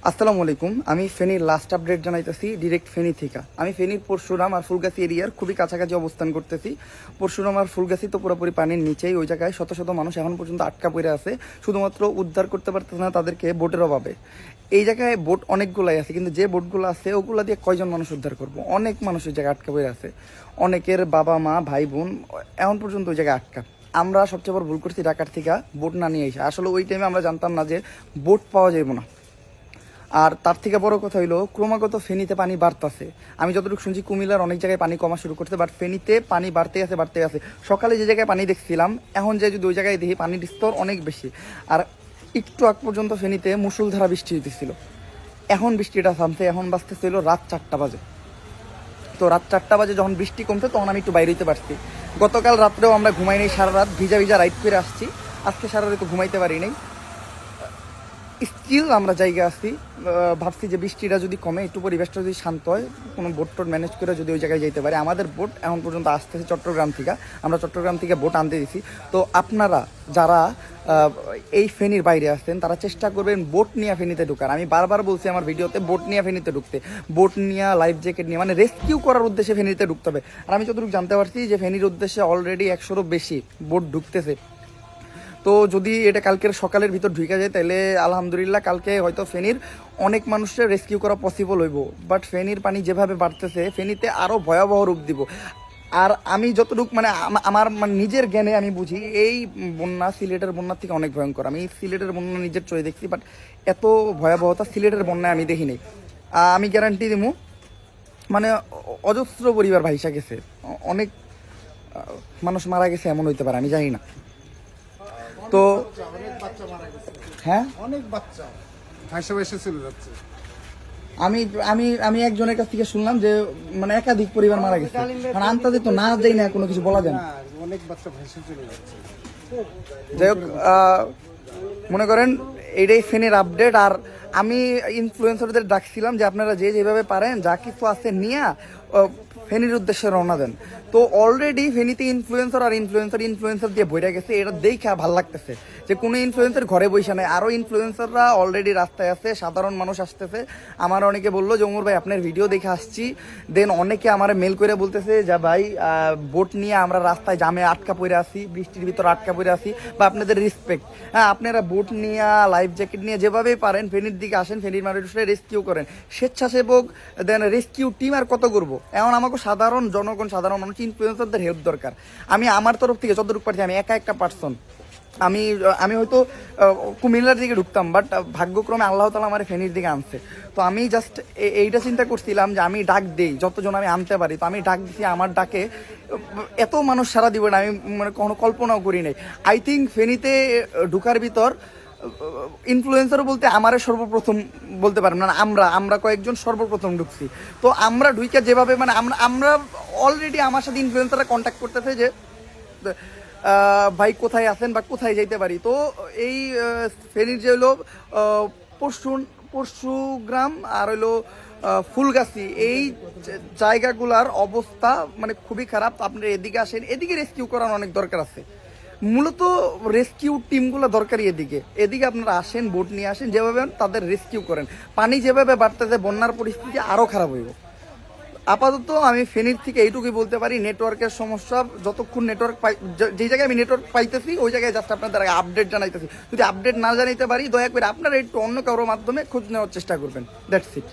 আসসালামু আলাইকুম। আমি ফেনীর লাস্ট আপডেট জানাইতেছি ডিরেক্ট ফেনী থেকে। আমি ফেনীর পরশুরাম আর ফুলগাছি এরিয়ার খুবই কাছাকাছি অবস্থান করতেছি। পরশুরাম আর ফুলগাছি তো পুরোপুরি পানির নিচেই, ওই জায়গায় শত শত মানুষ এখন পর্যন্ত আটকা পড়ে আছে, শুধুমাত্র উদ্ধার করতে পারতেছে না তাদেরকে বোটের অভাবে। এই জায়গায় বোট অনেকগুলাই আছে, কিন্তু যে বোটগুলো আছে ওগুলো দিয়ে কয়জন মানুষ উদ্ধার করবো? অনেক মানুষ ওই জায়গায় আটকা পড়ে আছে, অনেকের বাবা মা ভাই বোন এখন পর্যন্ত ওই জায়গায় আটকা। আমরা সবচেয়ে বড় ভুল করছি ঢাকার থেকে বোট না নিয়ে এসে। আসলে ওই টাইমে আমরা জানতাম না যে বোট পাওয়া যাবে না। আর তার থেকে বড় কথা হইলো ক্রমাগত ফেনীতে পানি বাড়তেছে। আমি যতটুকু শুনছি কুমিল্লার অনেক জায়গায় পানি কমা শুরু করছে, বাট ফেনীতে পানি বাড়তে আছে। সকালে যে জায়গায় পানি দেখছিলাম, এখন যে যদি ওই জায়গায় দেখি পানির স্তর অনেক বেশি। আর একটু আগ পর্যন্ত ফেনীতে মুষলধারা বৃষ্টি হইতেছিল, এখন বৃষ্টিটা থামছে। এখন বাজতেছিল রাত 4টা বাজে। তো রাত 4টা বাজে যখন বৃষ্টি কমছে তখন আমি একটু বাইরে হইতে পারছি। গতকাল রাত্রেও আমরা ঘুমাই নেই, সারা রাত ভিজা ভিজা রাইড করে আসছি। আজকে সারা রাত ঘুমাইতে পারি নাই। স্টিল আমরা জায়গা আসছি, ভাবছি যে বৃষ্টিটা যদি কমে, একটু পরিবেশটা যদি শান্ত হয়, কোনো বোট টোট ম্যানেজ করে যদি ওই জায়গায় যেতে পারে। আমাদের বোট এখন পর্যন্ত আসতেছে চট্টগ্রাম থেকে, আমরা চট্টগ্রাম থেকে বোট আনতে দিছি। তো আপনারা যারা এই ফেনীর বাইরে আসছেন তারা চেষ্টা করবেন বোট নিয়ে ফেনীতে ঢুকার। আমি বারবার বলছি আমার ভিডিওতে বোট নিয়ে ফেনীতে ঢুকতে, বোট নিয়ে লাইফ জ্যাকেট নিয়ে, মানে রেস্কিউ করার উদ্দেশ্যে ফেনীতে ঢুকতে হবে। আর আমি যতটুকু জানতে পারছি যে ফেনীর উদ্দেশ্যে অলরেডি 100-এরও বেশি বোট ঢুকতেছে। তো যদি এটা কালকের সকালের ভিতর ঢুকে যায় তাহলে আলহামদুলিল্লাহ কালকে হয়তো ফেনীর অনেক মানুষের রেস্কিউ করা পসিবল হইব। বাট ফেনীর পানি যেভাবে বাড়তেছে ফেনীতে আরও ভয়াবহ রূপ দিব। আর আমি যতটুকু মানে আমার মানে নিজের জ্ঞানে আমি বুঝি এই বন্যা সিলেটের বন্যার থেকে অনেক ভয়ঙ্কর। আমি সিলেটের বন্যা নিজের চোখে দেখছি, বাট এত ভয়াবহতা সিলেটের বন্যায় আমি দেখিনি। আমি গ্যারান্টি দিব, মানে অজস্র পরিবার ভাইসা গেছে, অনেক মানুষ মারা গেছে, এমন হইতে পারে আমি জানি না। তো হ্যাঁ, অনেক বাচ্চা ভাইসা ভাইসা চলে যাচ্ছে। আমি আমি আমি একজনের কাছ থেকে শুনলাম যে মানে একাধিক পরিবার মারা গেছে, মানে আন্তাজে তো না দেই না, কোনো কিছু বলা যায় না। অনেক বাচ্চা ভাইসা চলে যাচ্ছে। যাই হোক, মনে করেন এইটাই ফেনীর আপডেট। আর আমি ইনফ্লুয়েন্সারদের ডাকছিলাম যে আপনারা যে যেভাবে পারেন যা কিছু আছে নিয়ে ফেনীর উদ্দেশ্যে রওনা দেন। তো অলরেডি ফেনীতে ইনফ্লুয়েন্সার দিয়ে বইরা গেছে। এটা দেখে ভালো লাগতেছে যে কোনো ইনফ্লুয়েন্সার ঘরে বসে নেয়, আরও ইনফ্লুয়েন্সাররা অলরেডি রাস্তায় আছে, সাধারণ মানুষ আসতেছে। আমার অনেকে বললো যে ওমর ভাই আপনার ভিডিও দেখে আসছি। দেন অনেকে আমার মেল করে বলতেছে যে ভাই বোট নিয়ে আমরা রাস্তায় জামে আটকা পড়ে আসি, বৃষ্টির ভিতর আটকা পড়ে আসি, বা আপনাদের রেসপেক্ট। হ্যাঁ, আপনারা বোট নিয়ে লাইফ জ্যাকেট নিয়ে যেভাবেই পারেন ফেনীর দিকে আসেন, ফেনীর মানুষরা রেস্কিউ করেন। স্বেচ্ছাসেবক দেন রেস্কিউ টিম আর কত করবো? এখন আমাকে সাধারণ জনগণ, সাধারণ মানুষ, ইনফ্লুয়েন্সারদের হেল্প দরকার। আমি আমার তরফ থেকে যতটুকু পারছি, আমি একটা পার্সন, আমি হয়তো কুমিল্লার দিকে ঢুকতাম, বাট ভাগ্যক্রমে আল্লাহ তাআলা আমার ফেনীর দিকে আনছে। তো আমি জাস্ট এইটা চিন্তা করছিলাম যে আমি ডাক দেই যতজন আমি আনতে পারি। তো আমি ডাক দিছি, আমার ডাকে এত মানুষ সারা দিব না আমি মানে কোনো কল্পনাও করি নাই। আই থিঙ্ক ফেনীতে ঢুকার ভিতর ইনফ্লুয়েন্সার বলতে আমারে সর্বপ্রথম বলতে পারেন, মানে আমরা কয়েকজন সর্বপ্রথম ঢুকছি। তো আমরা ঢুইকা যেভাবে মানে আমরা অলরেডি আমার সাথে ইনফ্লুয়েন্সাররা কন্ট্যাক্ট করতেছে যে ভাই কোথায় আছেন বা কোথায় যাইতে পারি। তো এই ফেনীর যে হলো পরশুগ্রাম আর হইলো ফুলগাছি, এই জায়গাগুলার অবস্থা মানে খুবই খারাপ। আপনারা এদিকে আসেন, এদিকে রেস্কিউ করার অনেক দরকার আছে। মূলত রেস্কিউ টিমগুলো দরকারি এদিকে আপনারা আসেন, বোট নিয়ে আসেন, যেভাবে তাদের রেস্কিউ করেন। পানি যেভাবে বাড়তেছে বন্যার পরিস্থিতি আরও খারাপ হইব। আপাতত আমি ফেনীর থেকে এইটুকুই বলতে পারি, নেটওয়ার্কের সমস্যা। যতক্ষণ নেটওয়ার্ক পাই, যেই জায়গায় আমি নেটওয়ার্ক পাইতেছি ওই জায়গায় জাস্ট আপনাদের আপডেট জানাইতেছি। যদি আপডেট না জানাইতে পারি দয়া করে আপনারা একটু অন্য কারোর মাধ্যমে খোঁজ নেওয়ার চেষ্টা করবেন। That's it.